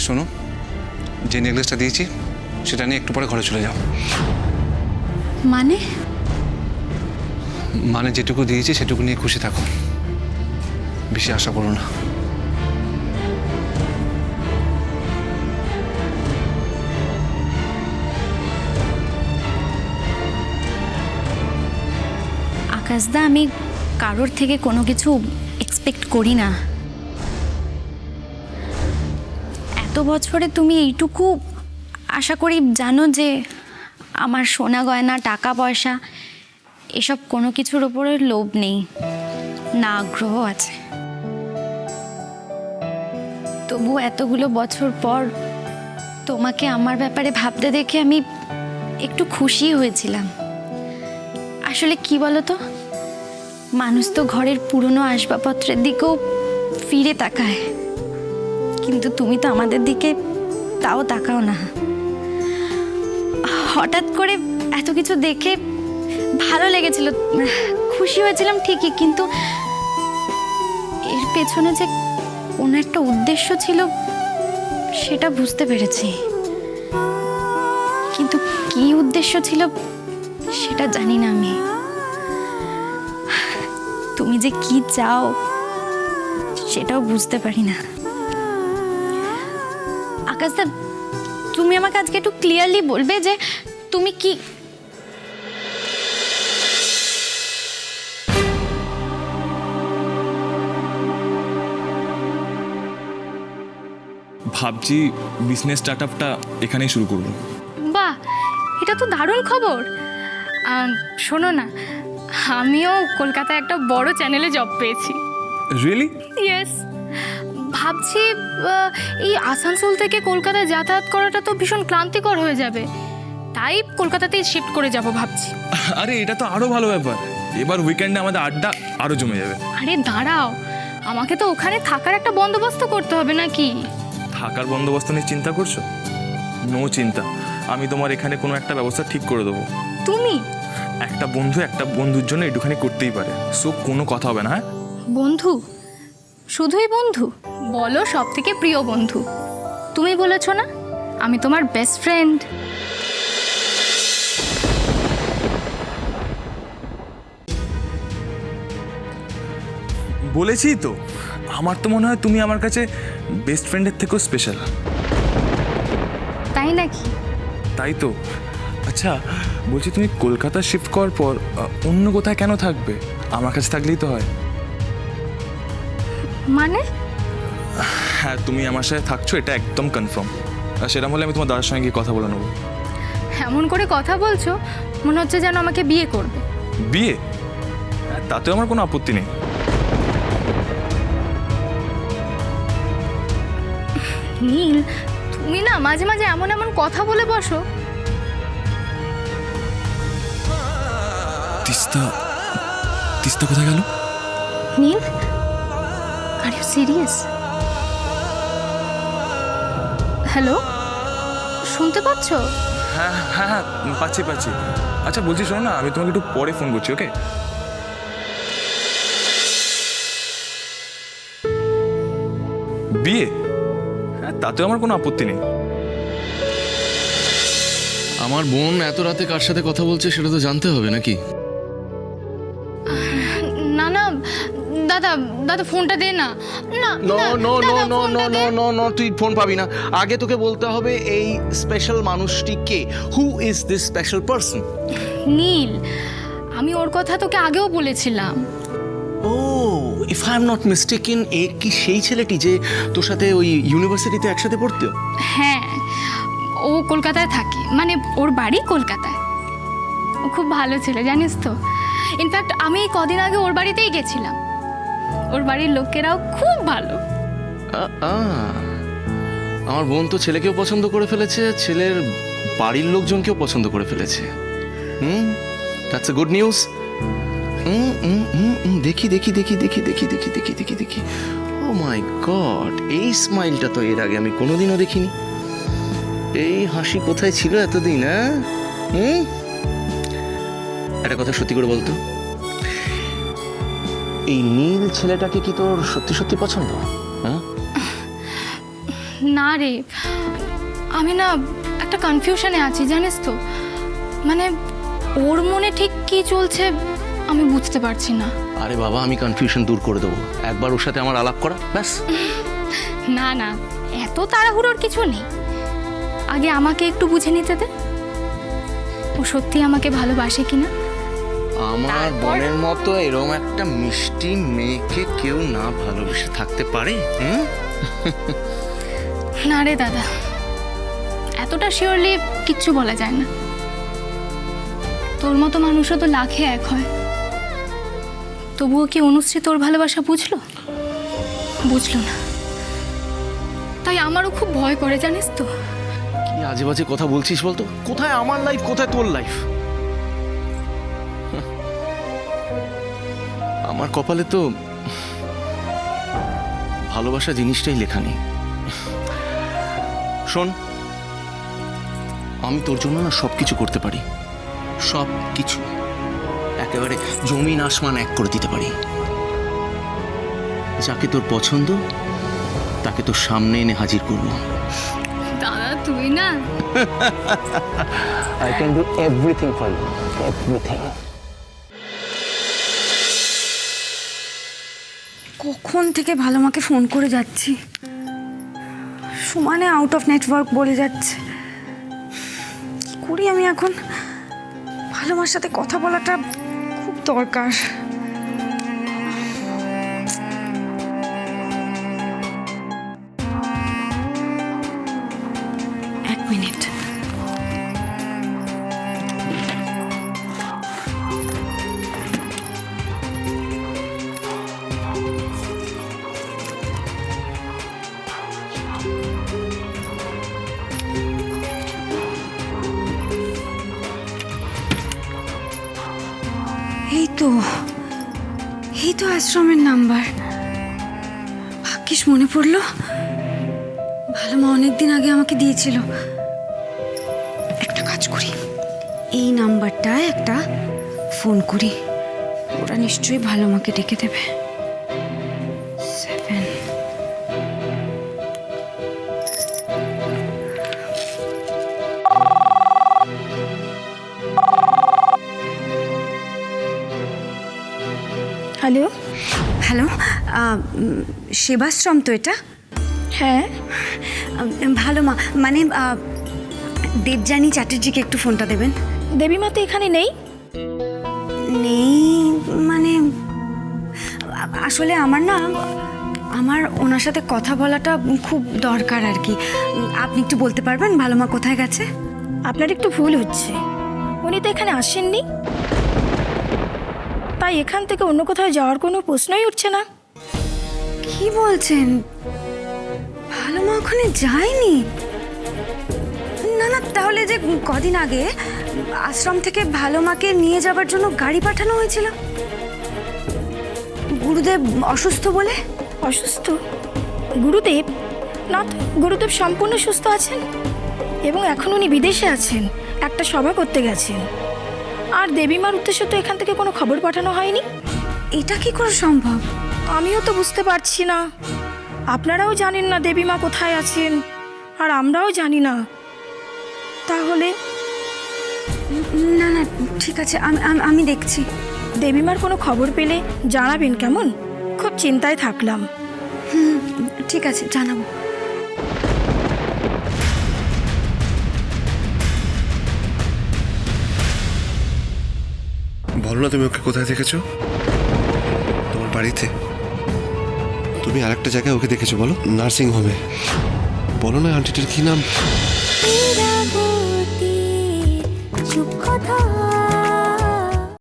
শোনো, যে নেকলেসটা দিয়েছি সেটা নিয়ে একটু পরে ঘরে চলে যাও। মানে? মানে যেটুকু দিয়েছি সেটুকু নিয়ে খুশি থাকো, বেশি আশা করো না। আকাশদা, আমি কারোর থেকে কোনো কিছু এক্সপেক্ট করি না। এত বছরে তুমি এইটুকু আশা করি জানো যে আমার সোনা গয়না, টাকা পয়সা এসব কোনো কিছুর ওপরে লোভ নেই, না আগ্রহ আছে। তবু এতগুলো বছর পর তোমাকে আমার ব্যাপারে ভাবতে দেখে আমি একটু খুশি হয়েছিলাম। আসলে কি বলো তো, মানুষ তো ঘরের পুরনো আসবাবপত্রের দিকেও ফিরে তাকায়, কিন্তু তুমি তো আমাদের দিকে তাও তাকাও না। হঠাৎ করে এত কিছু দেখে ভালো লেগেছিল, খুশি হয়েছিলাম ঠিকই, কিন্তু এর পেছনে যে কোনো একটা উদ্দেশ্য ছিল সেটা বুঝতে পেরেছি। কিন্তু কি উদ্দেশ্য ছিল সেটা জানি না আমি। তুমি যে কি চাও সেটাও বুঝতে পারি না। আকাশদা, তুমি আমাকে আজকে একটু ক্লিয়ারলি বলবে যে তুমি কি? ভাবছি বিজনেস স্টার্টআপটা এখানেই শুরু করব। বাহ, এটা তো দারুণ খবর। শোনো না, আমিও কলকাতায় একটা বড় চ্যানেলে জব পেয়েছি। রিয়েলি? ইয়েস। ভাবছি এই আসানসোল থেকে কলকাতায় যাতায়াত করাটা তো ভীষণ ক্লান্তিকর হয়ে যাবে, তাই কলকাতাতেই শিফট করে যাব ভাবছি। আরে এটা তো আরো ভালো ব্যাপার, এবার উইকেন্ডে আমাদের আড্ডা আরো জমে যাবে। আরে দাঁড়াও, আমাকে তো ওখানে থাকার একটা বন্দোবস্ত করতে হবে নাকি? থাকার বন্দোবস্ত নিয়ে চিন্তা করছো? নো চিন্তা, আমি তোমার এখানে কোনো একটা ব্যবস্থা ঠিক করে দেবো। তুমি? একটা বন্ধুর জন্য একটুখানি করতেই পারে, সো কোনো কথা হবে না। হ্যাঁ, বন্ধু? শুধুই বন্ধু? বলো সব থেকে প্রিয় বন্ধু। তুমি বলেছো না আমি তোমার বেস্ট ফ্রেন্ড। বলেছি তো, আমার তো মনে হয় তুমি আমার কাছে বেস্ট ফ্রেন্ডের থেকেও স্পেশাল। তাই নাকি? তাই তো। আচ্ছা বলছি, তুমি কলকাতা শিফট করার পর অন্য কোথায় কেন থাকবে? আমার কাছে থাকলেই তো হয়। মানে? হ্যাঁ, তুমি আমার সাথে থাকছো এটা একদম কনফার্ম। আর সেরকম হলে আমি তোমার দাদার সঙ্গে গিয়ে কথা বলে নেবো। এমন করে কথা বলছো মনে হচ্ছে যেন আমাকে বিয়ে করবে। বিয়ে? তাতেও আমার কোনো আপত্তি নেই। নীল, তুমি না মাঝে মাঝে এমন এমন কথা বলে বসো। তিস্তা, তিস্তা কোথায় গেল? নীল, আর ইউ সিরিয়াস? হ্যালো, শুনতে পাচ্ছ? হ্যাঁ হ্যাঁ হ্যাঁ, পাচ্ছি। আচ্ছা বলছি, শোনো না, আমি তোমাকে একটু পরে ফোন করছি, ওকে? বিয়ে? হ্যাঁ, তাতেও আমার কোনো আপত্তি নেই। আমার বোন এত রাতে কার সাথে কথা বলছে সেটা তো জানতে হবে নাকি? না না দাদা, দাদা ফোনটা দে না। না নো না, নো নো দাদা, নো ফোনটা নো দে। নো নো নো, তুই ফোন পাবি না। আগে তোকে বলতে হবে এই স্পেশাল মানুষটি কে, who is this special person? Neel, আমি ওর কথা তোকে আগেও বলেছিলাম। ও, if I am not mistaken, এ কি সেই ছেলেটি যে তোর সাথে ওই ইউনিভার্সিটিতে একসাথে পড়তো? হ্যাঁ, ও কলকাতায় থাকে, মানে ওর বাড়ি কলকাতায়। ও খুব ভালো ছেলে জানিস তো। ইনফ্যাক্ট আমি কদিন আগে ওর বাড়িতেই গেছিলাম। ওর বাড়ির লোকেরাও খুব ভালো। আমার বোন তো ছেলেকেও পছন্দ করে ফেলেছে, ছেলের বাড়ির লোকজনকেও পছন্দ করে ফেলেছে। That's a good news. দেখি দেখি দেখি দেখি দেখি দেখি দেখি দেখি দেখি ও মাই গড, এই স্মাইলটা তো এর আগে আমি কোনোদিনও দেখিনি। এই হাসি কোথায় ছিল এতদিন? হ্যাঁ, একটা কথা সত্যি করে বলতো, এই নীল ছেলেটাকে কি তোর সত্যি সত্যি পছন্দ? হ্যাঁ না রে, আমি না একটা কনফিউশনে আছি জানিস তো। মানে ওর মনে ঠিক কি চলছে আমি বুঝতে পারছি না। আরে বাবা, আমি কনফিউশন দূর করে দেবো, একবার ওর সাথে আমার আলাপ করা ব্যাস। না না, এত তাড়াহুড়োর কিছু নেই, আগে আমাকে একটু বুঝে নিতে দে ও সত্যি আমাকে ভালোবাসে কিনা। আমার বোনের মতো এরকম একটা মিষ্টি মেয়েকে কেউ না ভালোবেসে থাকতে পারে? না রে দাদা, এতটা শিওরলি কিচ্ছু বলা যায় না। তোর মতো মানুষও তো লাখে এক হয়। তবুও কি অনুশ্রী তোর ভালোবাসা বুঝলো? বুঝলো না, তাই আমারও খুব ভয় করে জানিস তো। কি আজে বাজে কথা বলছিস বলতো? কোথায় আমার লাইফ, কোথায় তোর লাইফ? আমার কপালে তো ভালোবাসা জিনিসটাই লেখা নেই। শোন, আমি তোর জন্য না সবকিছু করতে পারি, সব কিছু একেবারে জমিন আসমান এক করে দিতে পারি। যাকে তোর পছন্দ তাকে তোর সামনে এনে হাজির করবো। দাদা তুই না, I can do everything for you, everything. কখন থেকে ভালো মাকে ফোন করে যাচ্ছি, সমানে আউট অফ নেটওয়ার্ক বলে যাচ্ছে। কি করি আমি এখন? ভালো মার সাথে কথা বলাটা খুব দরকার। এক মিনিট। এই তো আশ্রমের নাম্বার। ভাগ্যিস মনে পড়লো, ভালো মা অনেকদিন আগে আমাকে দিয়েছিল। একটা কাজ করি, এই নাম্বারটায় একটা ফোন করি, ওরা নিশ্চয়ই ভালো মাকে ডেকে দেবে। 7 হ্যালো। হ্যালো, সেবাশ্রম তো এটা? হ্যাঁ, ভালো মা, মানে দেবযানী চ্যাটার্জিকে একটু ফোনটা দেবেন। দেবীমা তো এখানে নেই। নেই মানে আসলে আমার ওনার সাথে কথা বলাটা খুব দরকার আর কি। আপনি একটু বলতে পারবেন ভালো মা কোথায় গেছে? আপনার একটু ভুল হচ্ছে, উনি তো এখানে আসেননি, তাই এখান থেকে অন্য কোথাও যাওয়ার কোনো প্রশ্নই উঠছে না। কি বলছেন? ভালো মা ওখানে যায়নি? না না, তাহলে যে কদিন আগে আশ্রম থেকে ভালো মাকে নিয়ে যাবার জন্য গাড়ি পাঠানো হয়েছিল, গুরুদেব অসুস্থ বলে। অসুস্থ? গুরুদেব না তো, গুরুদেব সম্পূর্ণ সুস্থ আছেন এবং এখন উনি বিদেশে আছেন, একটা সভা করতে গেছেন। আর দেবীমার উদ্দেশ্যে তো এখান থেকে কোনো খবর পাঠানো হয়নি। এটা কি করে সম্ভব? আমিও তো বুঝতে পারছি না। আপনারাও জানেন না দেবীমা কোথায় আছেন, আর আমরাও জানি না। তাহলে না না, ঠিক আছে, আমি দেখছি। দেবীমার কোনো খবর পেলে জানাবেন কেমন? খুব চিন্তায় থাকলাম। ঠিক আছে, জানাবো। বলো না তুমি ওকে কোথায় দেখেছো? তোমার বাড়িতে? তুমি আরেকটা জায়গায় ওকে দেখেছো বলো? নার্সিং হোমে। বলো না আন্টিটার কি নাম? চুপ কথা